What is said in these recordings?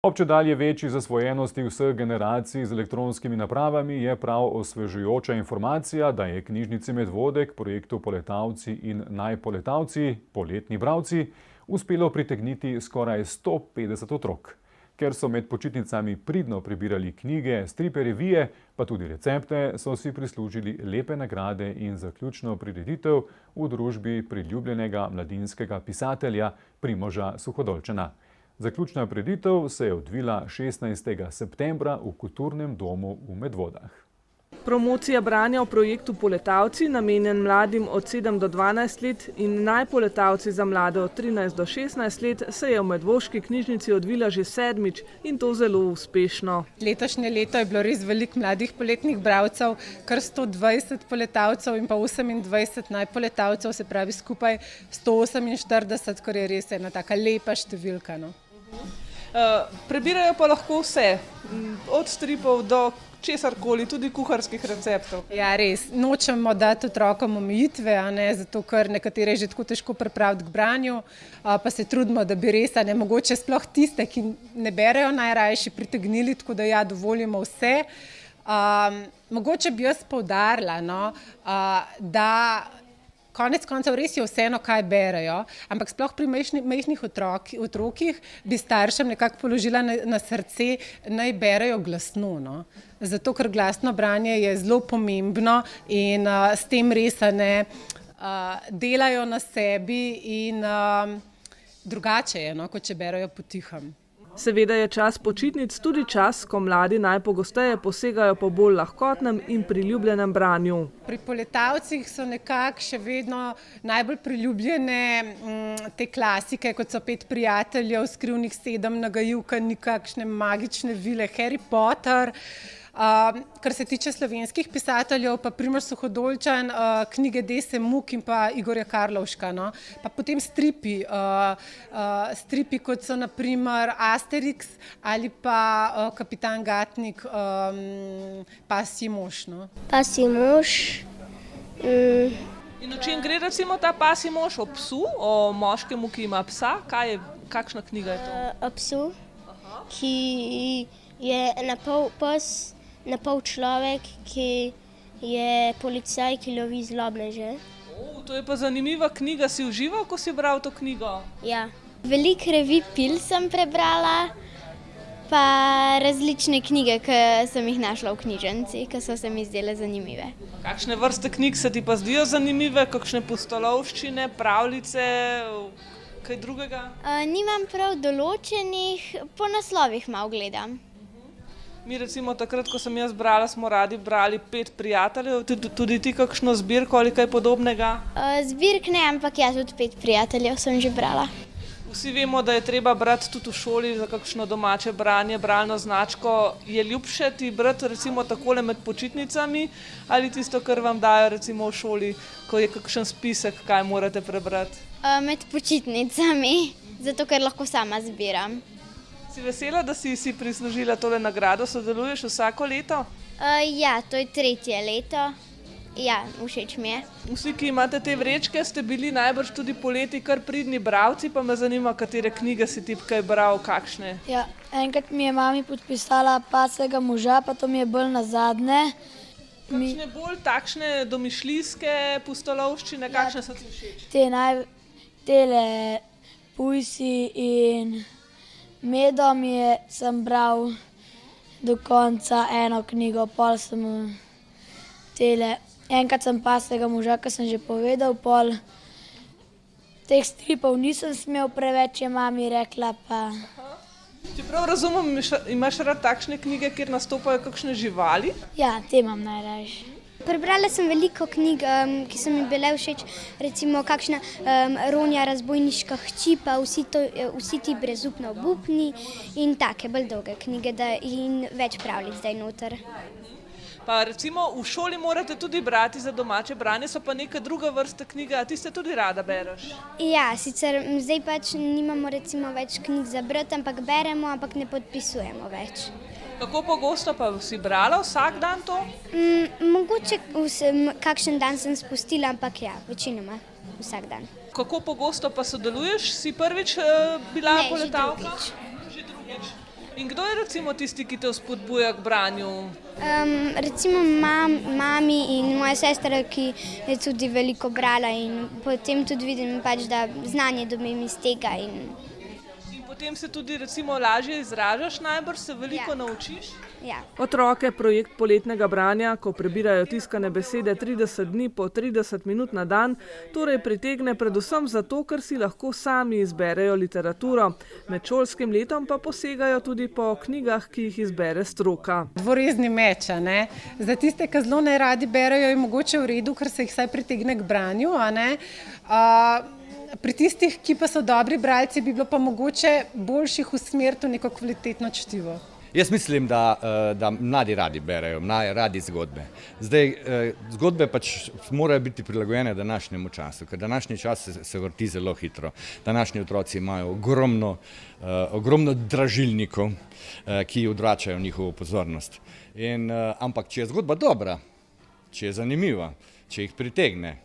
Ob čedalje večji zasvojenosti vseh generacij z elektronskimi napravami je prav osvežujoča informacija, da je knjižnici Medvode k projektu Poletavci in najpoletavci, poletni bralci, uspelo pritegniti skoraj 150 otrok. Ker so med počitnicami pridno prebirali knjige, stripe, revije, pa tudi recepte, so si prislužili lepe nagrade in zaključno prireditev v družbi priljubljenega mladinskega pisatelja Primoža Suhodolčana. Zaključna prireditev se je odvila 16. septembra v Kulturnem domu v Medvodah. Promocija branja v projektu Poletavci, namenjen mladim od 7 do 12 let in najpoletavci za mlade od 13 do 16 let, se je v medvoški knjižnici odvila že 7. in to zelo uspešno. Letošnje leto je bilo res veliko mladih poletnih bralcev, kar 120 poletavcev in pa 28 najpoletavcev, se pravi skupaj 148, kar je res ena taka lepa številka. No. Prebirajo pa lahko vse, od stripov do česarkoli, tudi kuharskih receptov. Ja, res. Nočemo dati otrokom omejitve, zato ker nekatere je že tako težko pripraviti k branju, pa se trudimo, da bi res, mogoče sploh tiste, ki ne berejo najrajši, pritegnili, tako da ja, dovolimo vse. Mogoče bi jaz poudarila, da konec koncev res je vseeno, kaj berejo, ampak sploh pri majhnih otrokih bi staršem nekako položila na srce, naj berejo glasno. No? Zato, ker glasno branje je zelo pomembno in s tem res delajo na sebi in drugače je, kot če berejo potihem. Seveda je čas počitnic tudi čas, ko mladi najpogosteje posegajo po bolj lahkotnem in priljubljenem branju. Pri Poletavcih so nekako še vedno najbolj priljubljene te klasike, kot so 5 prijateljev, Skrivnih 7, Nagajivka, nikakšne magične vile, Harry Potter. Kar se tiče slovenskih pisateljev, pa Primož Suhodolčan, knjige Dese Muk in pa Igorja Karlovška. No? Pa potem stripi, kot so na primer Asterix ali pa Kapitan Gatnik, Pasji mož. No? Pasji mož. In o čem gre recimo ta Pasji mož? O psu, o moškemu, ki ima psa? Kakšna knjiga je to? O psu, ki je na pol pes, na pol človek, ki je policaj, ki lovi zlobneže. To je pa zanimiva knjiga. Si užival, ko si bral to knjigo? Ja. Veliko revij Pil sem prebrala, pa različne knjige, ki sem jih našla v knjižnici, ki so se mi zdele zanimive. Kakšne vrste knjig se ti pa zdijo zanimive? Kakšne pustolovščine, pravljice, kaj drugega? Nimam prav določenih, po naslovih malo gledam. Mi recimo takrat, ko sem jaz brala, smo radi brali 5 prijateljev, tudi ti kakšno zbirko ali kaj podobnega? Zbirk ne, ampak ja, tudi 5 prijateljev sem že brala. Vsi vemo, da je treba brati tudi v šoli za kakšno domače branje, bralno značko. Je ljubše ti brati recimo takole med počitnicami ali tisto, kar vam dajo recimo v šoli, ko je kakšen spisek, kaj morate prebrati? Med počitnicami, zato ker lahko sama zbiram. Si vesela, da si prislužila tole nagrado? Sodeluješ vsako leto? Ja, to je 3. leto. Ja, všeč mi je. Vsi, ki imate te vrečke, ste bili najbrž tudi poleti kar pridni bralci, pa me zanima, katere knjige si ti kaj bral, kakšne? Ja, enkrat mi je mami podpisala Pasjega moža, pa to mi je bolj nazadnje. Kakšne bolj takšne domišljijske pustolovščine, kakšne so ti všeč? Tele Pujsi in Medom sem bral do konca eno knjigo, pol sem enkrat sem Pasjega moža, ki sem že povedal, pol teh stripov nisem smel preveč, je mami rekla pa. Če prav razumem, imaš rad takšne knjige, kjer nastopajo kakšne živali? Ja, te imam najrajši. Prebrala sem veliko knjig, ki so mi bile všeč, recimo kakšna Ronja razbojniška hči, pa vsi ti brezupno obupni in take bolj dolge knjige in več pravljic zdaj noter. Pa recimo v šoli morate tudi brati za domače branje, so pa neka druga vrsta knjiga, a ti se tudi rada bereš? Ja, sicer zdaj pač nimamo recimo več knjig za brati, ampak beremo, ampak ne podpisujemo več. Kako pogosto pa si brala vsak dan to? Mogoče kakšen dan sem spustila, ampak ja, večinoma vsak dan. Kako pogosto pa sodeluješ? Si prvič bila poletavka? Že drugič. In kdo je recimo tisti, ki te vzpodbuja k branju? Recimo mami in moja sestra, ki je tudi veliko brala in potem tudi vidim pač, da znanje dobim iz tega. In potem se tudi recimo lažje izražaš, najbrž se veliko naučiš? Ja. Otroke projekt poletnega branja, ko prebirajo tiskane besede 30 dni po 30 minut na dan, torej pritegne predvsem zato, ker si lahko sami izberejo literaturo. Med šolskim letom pa posegajo tudi po knjigah, ki jih izbere stroka. Dvorezni meč, a ne. Za tiste, ki zelo najradi berejo, je mogoče v redu, ker se jih vsaj pritegne k branju, a ne. Pri tistih, ki pa so dobri bralci, bi bilo pa mogoče boljših usmeriti v neko kvalitetno čtivo. Jaz mislim, da mladi radi berejo, radi zgodbe. Zdaj, zgodbe pač morajo biti prilagojene današnjemu času, ker današnji čas se vrti zelo hitro. Današnji otroci imajo ogromno dražilnikov, ki odvračajo njihovo pozornost. Ampak če je zgodba dobra, če je zanimiva, če jih pritegne,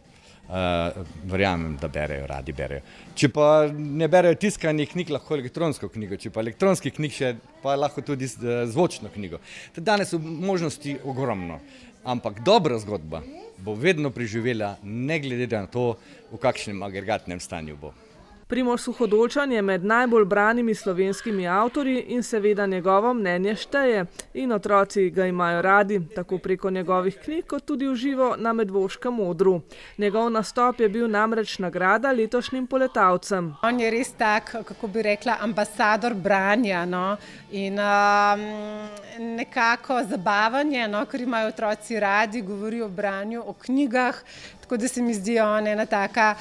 verjamem, da radi berejo. Če pa ne berejo tiskanih knjig, lahko elektronsko knjigo, če pa elektronskih knjig še, pa lahko tudi zvočno knjigo. Danes je možnosti ogromno, ampak dobra zgodba bo vedno preživela, ne glede na to, v kakšnem agregatnem stanju bo. Primož Suhodolčan je med najbolj branimi slovenskimi avtorji in seveda njegovo mnenje šteje. In otroci ga imajo radi, tako preko njegovih knjig, kot tudi v živo na medvoškem odru. Njegov nastop je bil namreč nagrada letošnjim poletavcem. On je res tak, kako bi rekla, ambasador branja, no? In nekako zabavanje, no? Ker imajo otroci radi, govorijo o branju, o knjigah. Tako da se mi zdi on ena taka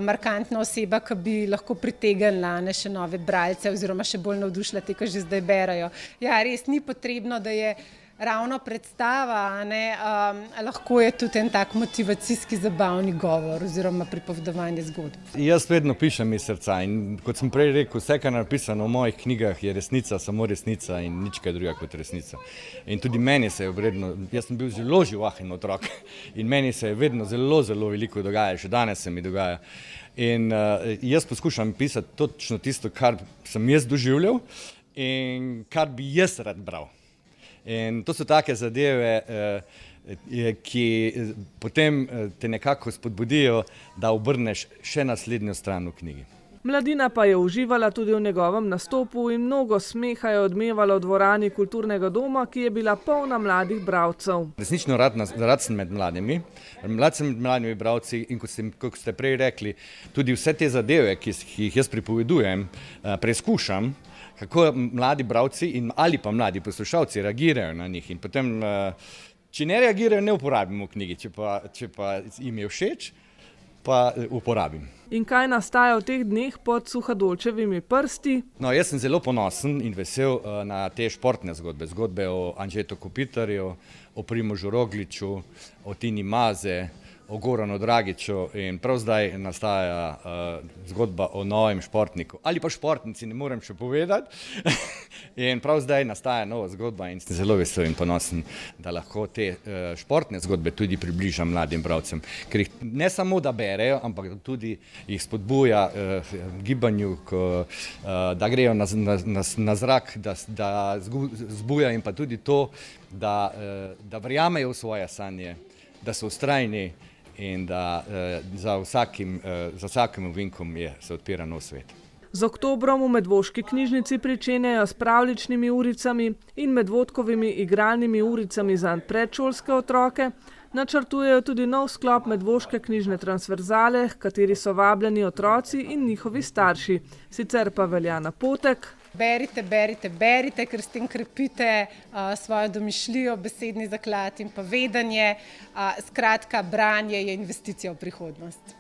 markantna oseba, ki bi lahko pritegnila še nove bralce oziroma še bolj navdušila te, ki že zdaj berajo. Ja, res ni potrebno, da je ravno predstava, lahko je tudi en tak motivacijski zabavni govor oziroma pripovedovanje zgodb. Jaz vedno pišem iz srca in kot sem prej rekel, vse, kar je napisano v mojih knjigah, je resnica, samo resnica in nič kaj druga kot resnica. In tudi meni se je vredno, jaz sem bil zelo živahen otrok in meni se je vedno zelo veliko dogaja, še danes se mi dogaja. In jaz poskušam pisati točno tisto, kar sem jaz doživljal in kar bi jaz rad bral. In to so take zadeve, ki potem te nekako spodbudijo, da obrneš še naslednjo stran v knjigi. Mladina pa je uživala tudi v njegovem nastopu in mnogo smeha je odmevalo v dvorani kulturnega doma, ki je bila polna mladih bralcev. Resnično rad sem med mladimi bralci in kot ste prej rekli, tudi vse te zadeve, ki jih jaz pripovedujem, preizkušam, kako mladi bralci ali pa mladi poslušalci reagirajo na njih in potem, če ne reagirajo, ne uporabim v knjigi, če pa jim je všeč, pa uporabim. In kaj nastaja v teh dneh pod Suhodolčevimi prsti? No, jaz sem zelo ponosen in vesel na te športne zgodbe o Anžetu Kopitarju, o Primožu Rogliču, o Tini Maze, o Goranu Dragiću in prav zdaj nastaja zgodba o novem športniku. Ali pa športnici, ne morem še povedati. In prav zdaj nastaja nova zgodba in sem zelo vesel in ponosen, da lahko te športne zgodbe tudi približam mladim bralcem. Ker jih ne samo, da berejo, ampak tudi jih spodbuja gibanju, da grejo na zrak, da zbuja in pa tudi to, da verjamejo v svoje sanje, da so vztrajni in da za vsakim ovinkom se odpira nov svet. Z oktobrom v Medvoški knjižnici pričenjajo s pravljičnimi uricami in Medvodkovimi igralnimi uricami za predšolske otroke. Načrtujejo tudi nov sklop Medvoške knjižne transverzale, h kateri so vabljeni otroci in njihovi starši. Sicer pa velja napotek: Berite, berite, berite, ker s tem krepite svojo domišljijo, besedni zaklad in pa vedenje. Skratka, branje je investicija v prihodnost.